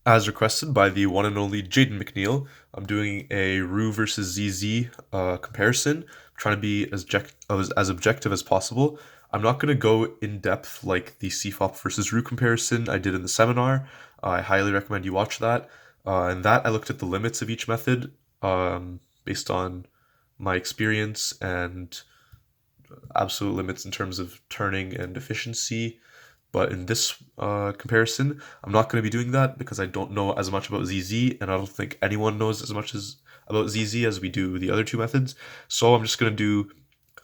As requested by the one and only Jaden McNeil, I'm doing a Roux versus ZZ comparison. I'm trying to be as objective as possible. I'm not going to go in depth like the CFOP versus Roux comparison I did in the seminar. I highly recommend you watch that. In that, I looked at the limits of each method based on my experience and absolute limits in terms of turning and efficiency. But in this comparison, I'm not going to be doing that because I don't know as much about ZZ, and I don't think anyone knows as much as about ZZ as we do the other two methods. So I'm just going to do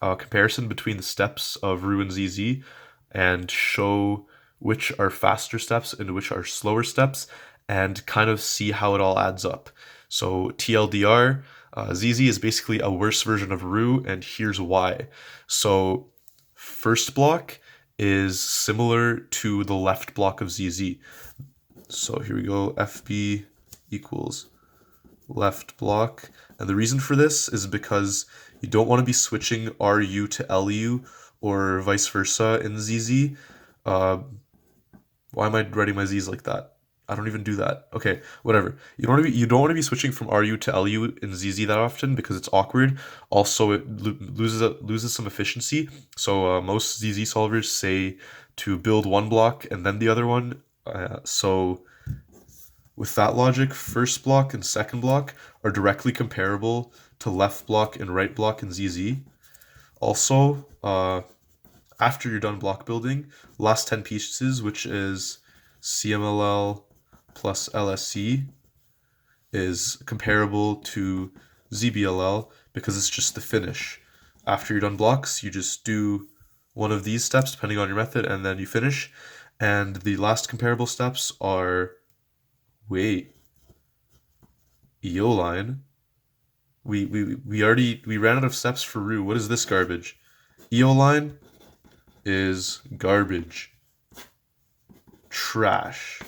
a comparison between the steps of Roux and ZZ and show which are faster steps and which are slower steps and kind of see how it all adds up. So TLDR, ZZ is basically a worse version of Roux, and here's why. So first block is similar to the left block of ZZ. So here we go, FB equals left block. And the reason for this is because you don't want to be switching RU to LU or vice versa in ZZ. Why am I writing my Z's like that? I don't even do that. Okay, whatever. You don't want to be switching from RU to LU in ZZ that often because it's awkward. Also, it loses some efficiency. So most ZZ solvers say to build one block and then the other one. So with that logic, first block and second block are directly comparable to left block and right block in ZZ. Also, after you're done block building, last 10 pieces, which is CMLL plus LSC, is comparable to ZBLL because it's just the finish. After you're done blocks, you just do one of these steps depending on your method, and then you finish. And the last comparable steps are, wait, EO line. We ran out of steps for Roux. What is this garbage? EO line is garbage. Trash.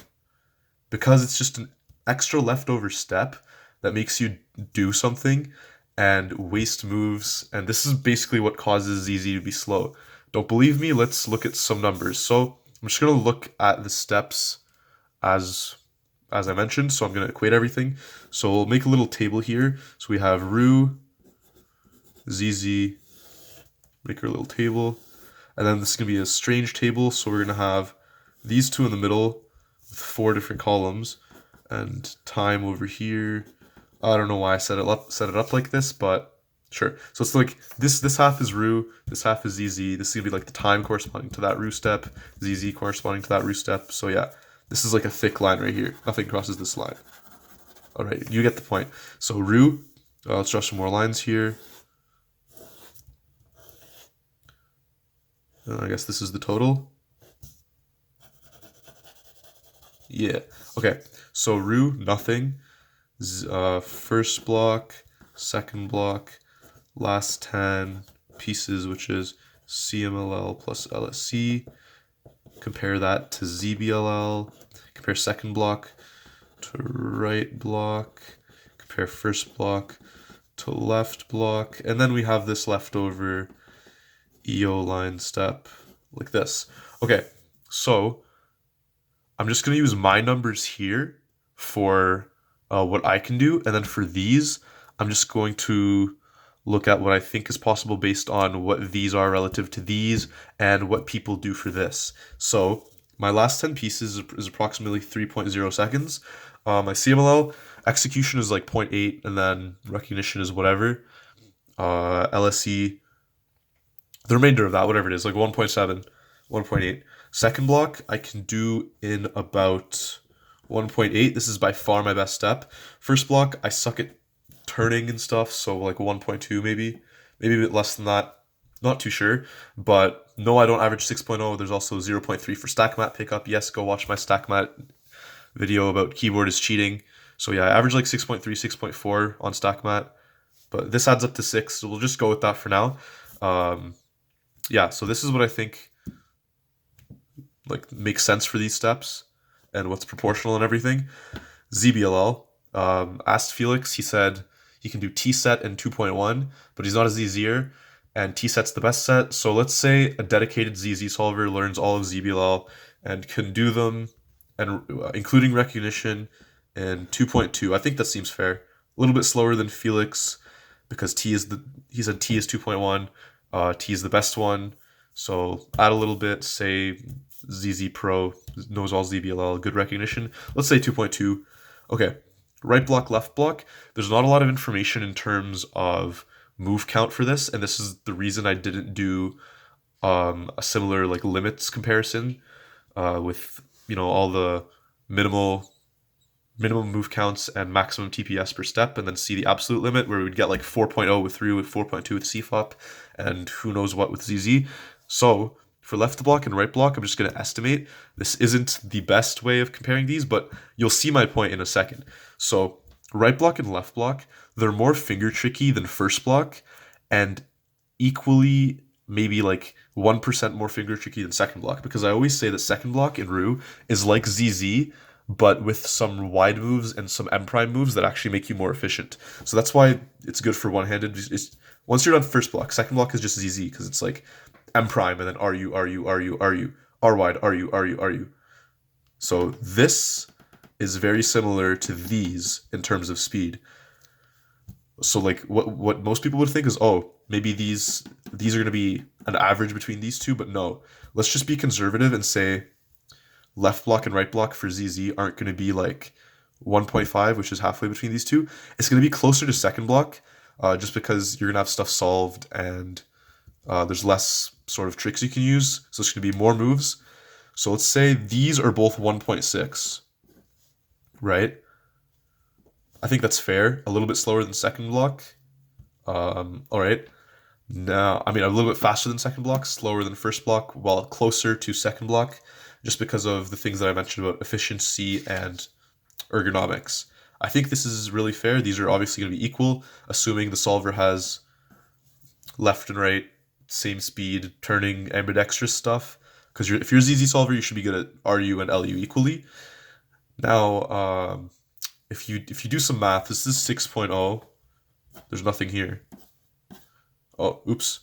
Because it's just an extra leftover step that makes you do something and waste moves, and this is basically what causes ZZ to be slow. Don't believe me? Let's look at some numbers. So I'm just going to look at the steps as I mentioned, so I'm going to equate everything. So we'll make a little table here. So we have Roux, ZZ, make our little table. And then this is going to be a strange table, so we're going to have these two in the middle with 4 different columns and time over here. I don't know why I set it up like this, but sure. So it's like this half is Roux, this half is ZZ. This is going to be like the time corresponding to that Roux step, ZZ corresponding to that Roux step. So yeah, this is like a thick line right here. Nothing crosses this line. All right, you get the point. So Roux, let's draw some more lines here. I guess this is the total. Yeah. Okay. So Roux, nothing. First block, second block, last 10 pieces, which is CMLL plus LSC. Compare that to ZBLL. Compare second block to right block. Compare first block to left block. And then we have this leftover EO line step like this. Okay, so I'm just going to use my numbers here for what I can do. And then for these, I'm just going to look at what I think is possible based on what these are relative to these and what people do for this. So my last 10 pieces is approximately 3.0 seconds. My CMLL execution is like 0.8, and then recognition is whatever. LSC, the remainder of that, whatever it is, like 1.7, 1.8. Second block, I can do in about 1.8. This is by far my best step. First block, I suck at turning and stuff, so like 1.2 maybe a bit less than that. Not too sure, but no, I don't average 6.0. There's also 0.3 for stack mat pickup. Yes, go watch my stack mat video about keyboard is cheating. So yeah, I average like 6.3, 6.4 on stack mat, but this adds up to 6, so we'll just go with that for now. Yeah, so this is what I think like makes sense for these steps and what's proportional and everything. ZBLL, asked Felix, he said he can do T set and 2.1, but he's not a ZZer, and T set's the best set. So let's say a dedicated ZZ solver learns all of ZBLL and can do them and including recognition, and 2.2. I think that seems fair. A little bit slower than Felix because he said T is 2.1. T is the best one. So add a little bit, say ZZ Pro knows all ZBLL, good recognition. Let's say 2.2. Okay, right block, left block. There's not a lot of information in terms of move count for this, and this is the reason I didn't do a similar like limits comparison with all the minimal minimum move counts and maximum TPS per step, and then see the absolute limit where we'd get like 4.0 with Roux, with 4.2 with CFOP, and who knows what with ZZ. So for left block and right block, I'm just going to estimate. This isn't the best way of comparing these, but you'll see my point in a second. So right block and left block, they're more finger tricky than first block, and equally maybe like 1% more finger tricky than second block, because I always say that second block in Roux is like ZZ, but with some wide moves and some M prime moves that actually make you more efficient. So that's why it's good for one-handed. Once you're done first block, second block is just ZZ because it's like M prime and then RU, RU, RU, RU, R wide, RU, RU, RU. So this is very similar to these in terms of speed. So like what most people would think is, oh, maybe these are going to be an average between these two, but no. Let's just be conservative and say left block and right block for ZZ aren't going to be like 1.5, which is halfway between these two. It's going to be closer to second block, just because you're going to have stuff solved and there's less sort of tricks you can use. So it's going to be more moves. So let's say these are both 1.6, right? I think that's fair. A little bit slower than second block. All right. Now, I mean, a little bit faster than second block, slower than first block, while closer to second block, just because of the things that I mentioned about efficiency and ergonomics. I think this is really fair. These are obviously going to be equal, assuming the solver has left and right, same speed, turning ambidextrous stuff. Because if you're a ZZ solver, you should be good at RU and LU equally. Now, if you do some math, this is 6.0. There's nothing here. Oh, oops.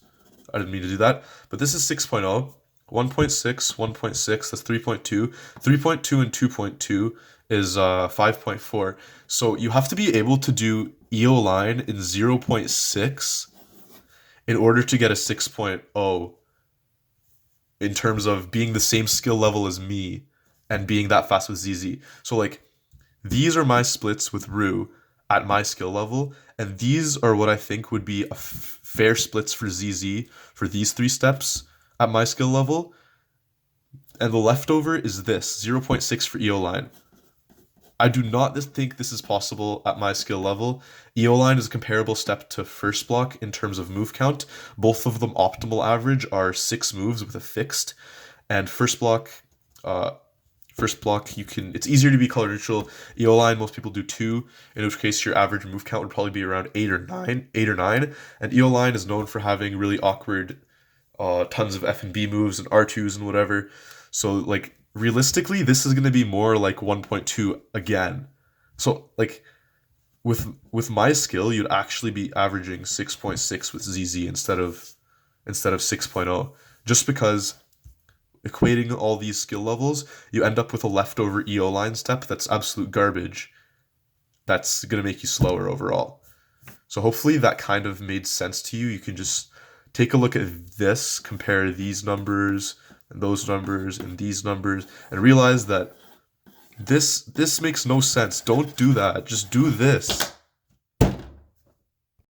I didn't mean to do that. But this is 6.0. 1.6, 1.6, that's 3.2. 3.2 and 2.2 is 5.4. So you have to be able to do EO line in 0.6 in order to get a 6.0 in terms of being the same skill level as me and being that fast with ZZ. So like, these are my splits with Roux at my skill level, and these are what I think would be a fair splits for ZZ for these three steps at my skill level. And the leftover is this, 0.6 for EO line. I do not think this is possible at my skill level. EO line is a comparable step to first block in terms of move count. Both of them optimal average are 6 moves with a fixed, and first block, it's easier to be color neutral. EO line, most people do 2, in which case your average move count would probably be around 8 or 9. And EO line is known for having really awkward tons of F and B moves and R2s and whatever. So like realistically, this is going to be more like 1.2 again. So like with my skill, you'd actually be averaging 6.6 with ZZ instead of 6.0, just because equating all these skill levels, you end up with a leftover EO line step that's absolute garbage. That's going to make you slower overall. So hopefully that kind of made sense to you. You can just take a look at this, compare these numbers and those numbers and these numbers, and realize that this makes no sense. Don't do that. Just do this.